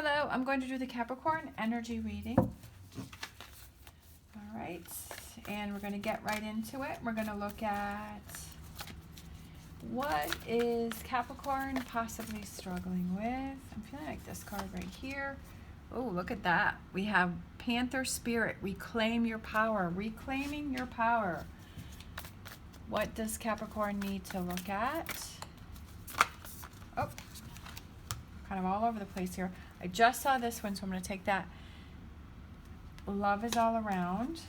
Hello, I'm going to do the Capricorn energy reading. All right, and we're going to get right into it. We're going to look at what is Capricorn possibly struggling with. I'm feeling like this card right here. Oh, look at that. We have Panther Spirit, reclaim your power, reclaiming your power. What does Capricorn need to look at? Oh, kind of all over the place here. I just saw this one, so I'm going to take that. Love is all around.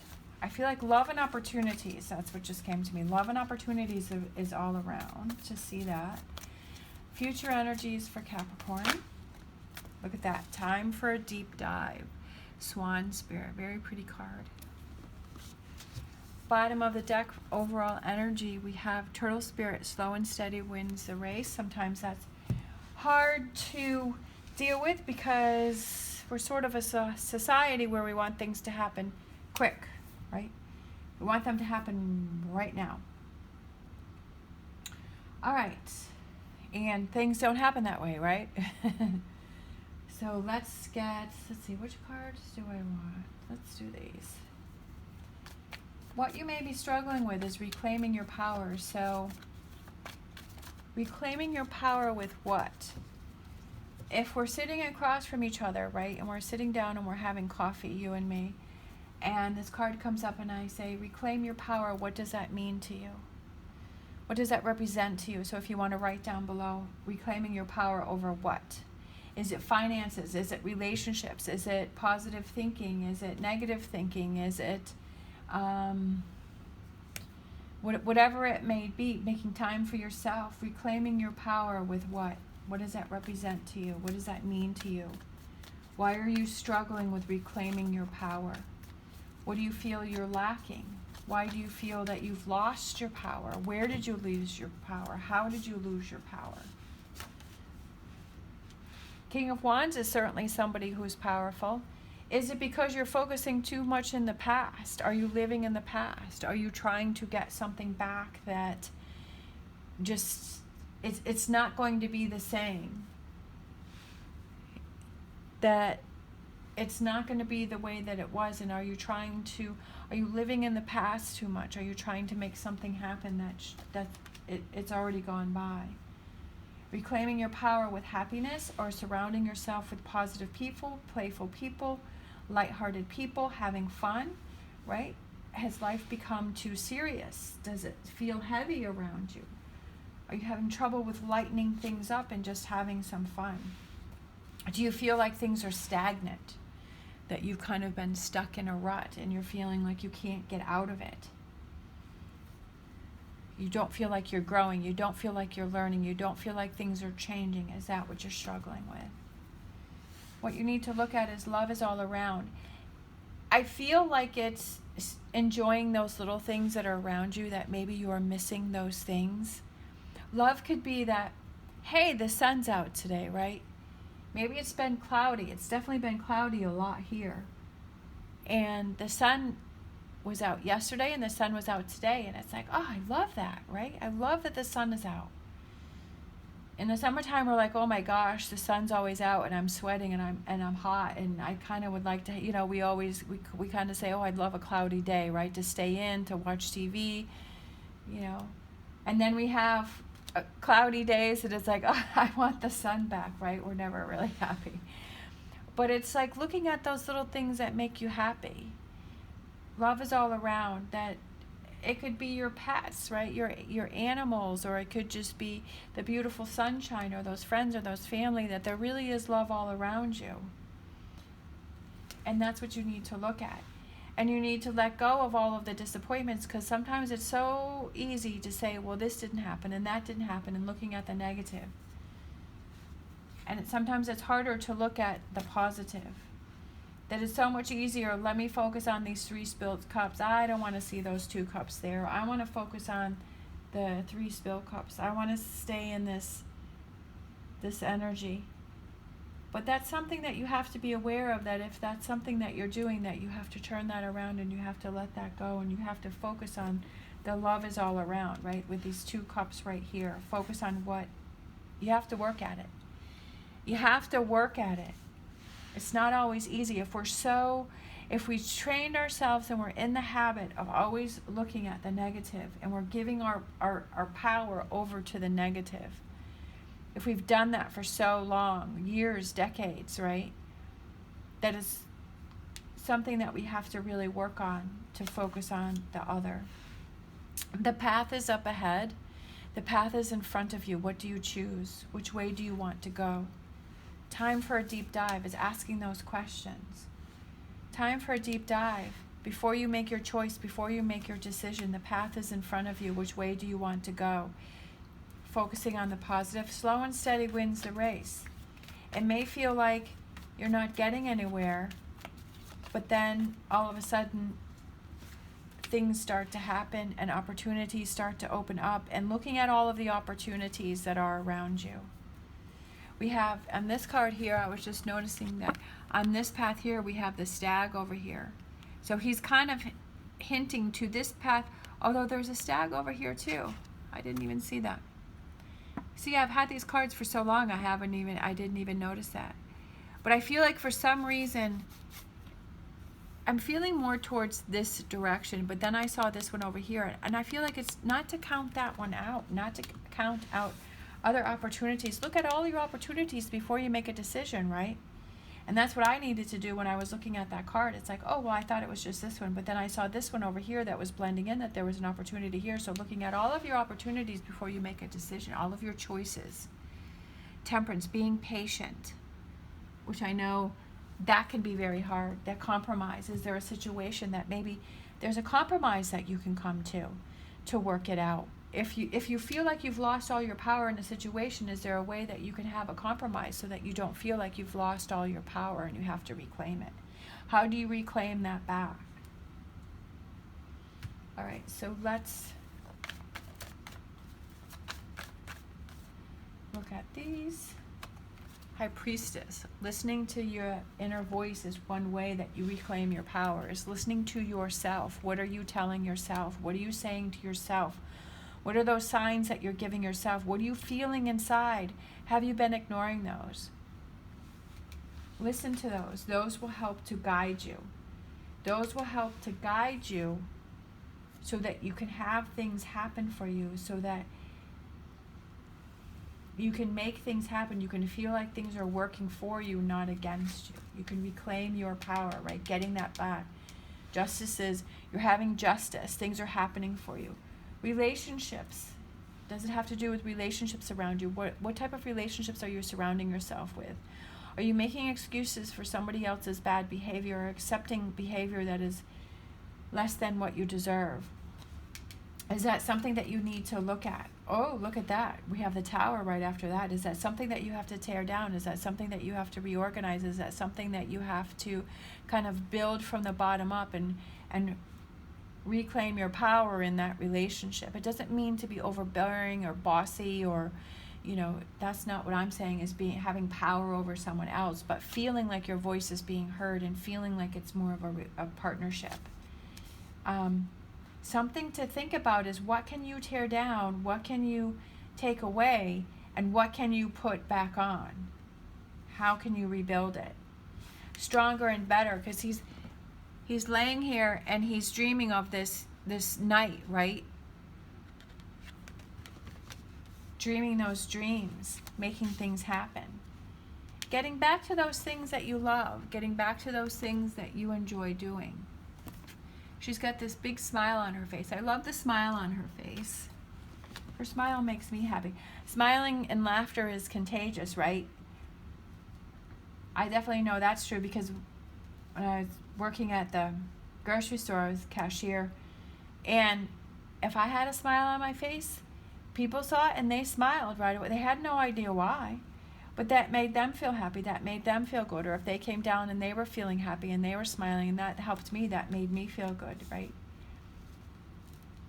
I feel like love and opportunities, that's what just came to me. Love and opportunities is all around, to see that. Future energies for Capricorn. Look at that. Time for a deep dive. Swan Spirit, very pretty card. Bottom of the deck, overall energy, we have Turtle Spirit, slow and steady wins the race. Sometimes that's hard to deal with because we're sort of a society where we want things to happen quick, right? We want them to happen right now. All right, and things don't happen that way, right? So let's see, which cards do I want? Let's do these. What you may be struggling with is reclaiming your power. So reclaiming your power with what? If we're sitting across from each other, right, and we're sitting down and we're having coffee, you and me, and this card comes up and I say, reclaim your power, what does that mean to you? What does that represent to you? So if you want to write down below, reclaiming your power over what? Is it finances? Is it relationships? Is it positive thinking? Is it negative thinking? Is it whatever it may be, making time for yourself, reclaiming your power with what? What does that represent to you? What does that mean to you? Why are you struggling with reclaiming your power? What do you feel you're lacking? Why do you feel that you've lost your power? Where did you lose your power? How did you lose your power? King of Wands is certainly somebody who's powerful. Is it because you're focusing too much in the past? Are you living in the past? Are you trying to get something back that just... It's not going to be the same. That it's not going to be the way that it was. And are you living in the past too much? Are you trying to make something happen it's already gone by? Reclaiming your power with happiness, or surrounding yourself with positive people, playful people, lighthearted people, having fun, right? Has life become too serious? Does it feel heavy around you? Are you having trouble with lightening things up and just having some fun? Do you feel like things are stagnant? That you've kind of been stuck in a rut and you're feeling like you can't get out of it? You don't feel like you're growing. You don't feel like you're learning. You don't feel like things are changing. Is that what you're struggling with? What you need to look at is love is all around. I feel like it's enjoying those little things that are around you, that maybe you are missing those things. Love could be that, hey, the sun's out today, right? Maybe it's been cloudy. It's definitely been cloudy a lot here. And the sun was out yesterday and the sun was out today. And it's like, oh, I love that, right? I love that the sun is out. In the summertime, we're like, oh my gosh, the sun's always out and I'm sweating and I'm hot. And I kind of would like to, we kind of say, oh, I'd love a cloudy day, right? To stay in, to watch TV, And then we have cloudy days and it's like, oh, I want the sun back, right? We're never really happy. But it's like looking at those little things that make you happy. Love is all around. That it could be your pets, right? Your animals, or it could just be the beautiful sunshine, or those friends, or those family, that there really is love all around you. And that's what you need to look at. And you need to let go of all of the disappointments, because sometimes it's so easy to say, well, this didn't happen and that didn't happen, and looking at the negative. And sometimes it's harder to look at the positive. That it's so much easier, let me focus on these 3 spilled cups. I don't want to see those 2 cups there. I want to focus on the 3 spilled cups. I want to stay in this energy. But that's something that you have to be aware of, that if that's something that you're doing, that you have to turn that around and you have to let that go, and you have to focus on the love is all around, right? With these 2 cups right here. Focus on what, you have to work at it. You have to work at it. It's not always easy. If we trained ourselves and we're in the habit of always looking at the negative and we're giving our power over to the negative, if we've done that for so long, years, decades, right, that is something that we have to really work on, to focus on the other. The path is up ahead. The path is in front of you. What do you choose? Which way do you want to go? Time for a deep dive is asking those questions. Time for a deep dive. Before you make your choice, before you make your decision, the path is in front of you. Which way do you want to go? Focusing on the positive. Slow and steady wins the race. It may feel like you're not getting anywhere, but then all of a sudden things start to happen and opportunities start to open up, and looking at all of the opportunities that are around you. We have, on this card here, I was just noticing that on this path here, we have the stag over here. So he's kind of hinting to this path, although there's a stag over here too. I didn't even see that. See, I've had these cards for so long, I didn't even notice that. But I feel like for some reason, I'm feeling more towards this direction, but then I saw this one over here, and I feel like it's not to count that one out, not to count out other opportunities. Look at all your opportunities before you make a decision, right? And that's what I needed to do when I was looking at that card. It's like, oh, well, I thought it was just this one, but then I saw this one over here that was blending in, that there was an opportunity here. So looking at all of your opportunities before you make a decision, all of your choices. Temperance, being patient, which I know that can be very hard. That compromise. Is there a situation that maybe there's a compromise that you can come to work it out? If you feel like you've lost all your power in a situation, is there a way that you can have a compromise so that you don't feel like you've lost all your power and you have to reclaim it? How do you reclaim that back? All right, so let's look at these. High Priestess. Listening to your inner voice is one way that you reclaim your power, is listening to yourself. What are you telling yourself? What are you saying to yourself? What are those signs that you're giving yourself? What are you feeling inside? Have you been ignoring those? Listen to those. Those will help to guide you. Those will help to guide you so that you can have things happen for you, so that you can make things happen. You can feel like things are working for you, not against you. You can reclaim your power, right? Getting that back. Justice is, you're having justice. Things are happening for you. Relationships. Does it have to do with relationships around you? What type of relationships are you surrounding yourself with? Are you making excuses for somebody else's bad behavior, or accepting behavior that is less than what you deserve? Is that something that you need to look at? Oh, look at that. We have the Tower right after that. Is that something that you have to tear down? Is that something that you have to reorganize? Is that something that you have to kind of build from the bottom up and reclaim your power in that relationship? It doesn't mean to be overbearing or bossy, or, you know, that's not what I'm saying, is having power over someone else, but feeling like your voice is being heard and feeling like it's more of a partnership. Something to think about is, what can you tear down, what can you take away, and what can you put back on? How can you rebuild it? Stronger and better, because he's laying here and he's dreaming of this night, right? Dreaming those dreams, making things happen. Getting back to those things that you love, getting back to those things that you enjoy doing. She's got this big smile on her face. I love the smile on her face. Her smile makes me happy. Smiling and laughter is contagious, right? I definitely know that's true, because when I was working at the grocery store, I was cashier, and if I had a smile on my face, people saw it and they smiled right away. They had no idea why, but that made them feel happy. That made them feel good. Or if they came down and they were feeling happy and they were smiling, and that helped me, that made me feel good, right?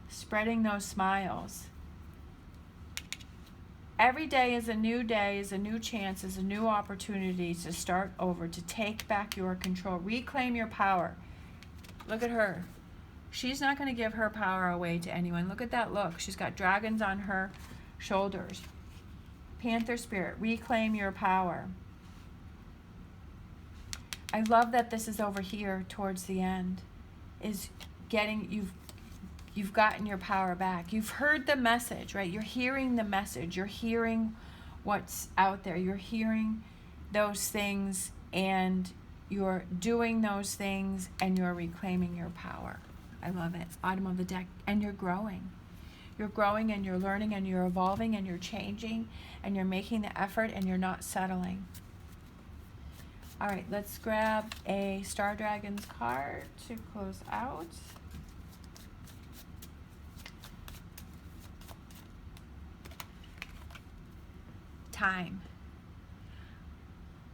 Spreading those smiles. Every day is a new chance, is a new opportunity to start over, to take back your control, reclaim your power. Look at her. She's not going to give her power away to anyone. Look at that look. She's got dragons on her shoulders. Panther spirit, reclaim your power. I love that this is over here towards the end, is you've gotten your power back. You've heard the message, right? You're hearing the message. You're hearing what's out there. You're hearing those things, and you're doing those things, and you're reclaiming your power. I love it. Bottom of the deck. And you're growing. You're growing, and you're learning, and you're evolving, and you're changing, and you're making the effort, and you're not settling. All right, let's grab a Star Dragons card to close out. Time.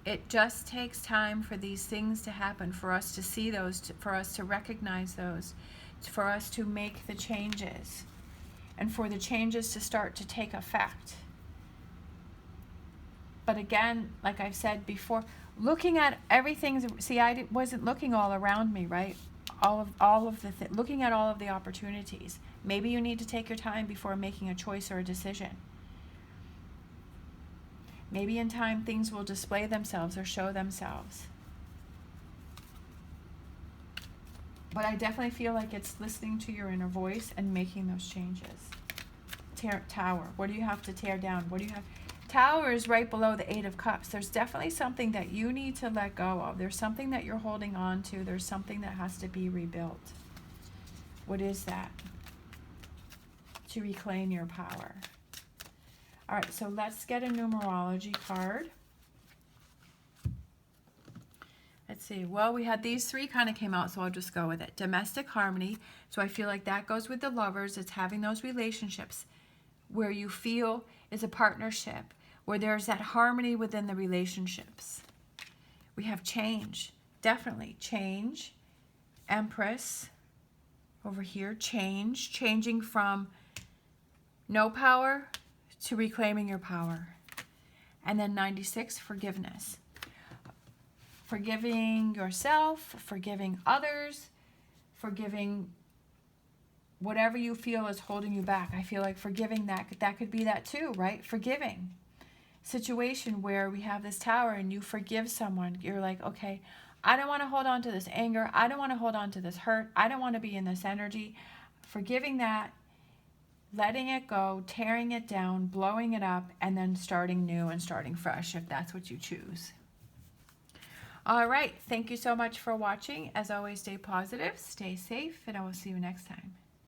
It just takes time for these things to happen, for us to see those, for us to recognize those, for us to make the changes, and for the changes to start to take effect. But again, like I've said before, looking at everything, see, I wasn't looking all around me, right? Looking at all of the opportunities. Maybe you need to take your time before making a choice or a decision. Maybe in time things will display themselves or show themselves. But I definitely feel like it's listening to your inner voice and making those changes. Tower. What do you have to tear down? What do you have? Tower is right below the Eight of Cups. There's definitely something that you need to let go of. There's something that you're holding on to. There's something that has to be rebuilt. What is that? To reclaim your power. All right, so let's get a numerology card. Let's see. Well, we had these three kind of came out, so I'll just go with it. Domestic harmony. So I feel like that goes with the lovers. It's having those relationships where you feel is a partnership, where there's that harmony within the relationships. We have change. Definitely change. Empress over here. Change. Changing from no power to reclaiming your power. And then 96, forgiveness. Forgiving yourself, forgiving others, forgiving whatever you feel is holding you back. I feel like forgiving that could be that too, right? Forgiving. Situation where we have this tower and you forgive someone. You're like, okay, I don't want to hold on to this anger. I don't want to hold on to this hurt. I don't want to be in this energy. Forgiving that, letting it go, tearing it down, blowing it up, and then starting new and starting fresh if that's what you choose. All right. Thank you so much for watching. As always, stay positive, stay safe, and I will see you next time.